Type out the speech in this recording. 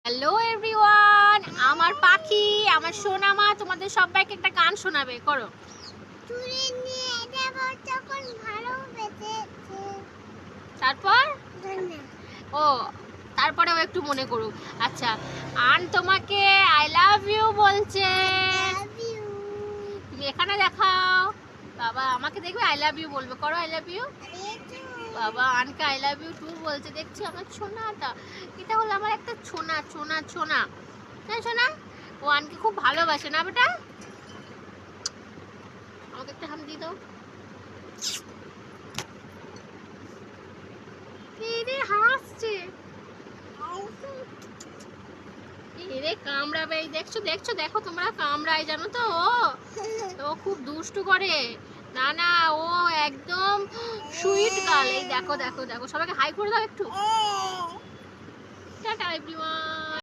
Hello everyone, আমার পাখি, আমার সোনা মা তোমাদের সবাইকে একটা গান শোনাবে। করো। তারপর ও তারপরেও একটু মনে করুক। আচ্ছা, আন তোমাকে আই লাভ ইউ বলছে। তুমি এখানে দেখাও। বাবা আমাকে দেখবে আই লাভ ইউ বলবে। করো আই লাভ ইউ। বাবা আনকে আই লাভ ইউ টু বলছে। দেখছি আমার ছোনাটা, এটা হলো আমার একটা ছোনা ছোনা ছোনা। হ্যাঁ সোনা, ও আনকে খুব ভালোবাসে না বেটা? আমাকে একটা হাম দিয়ে দাও। এরে হাসছে, এরে কামড়াবে। দেখছো দেখছো, দেখো তোমরা, কামড়ায় জানো তো। ও খুব দুষ্টু করে। না না, ও একদম সুইট গার্ল। এই দেখো দেখো দেখো, সবাইকে হাই করে দাও একটু। Tata everyone.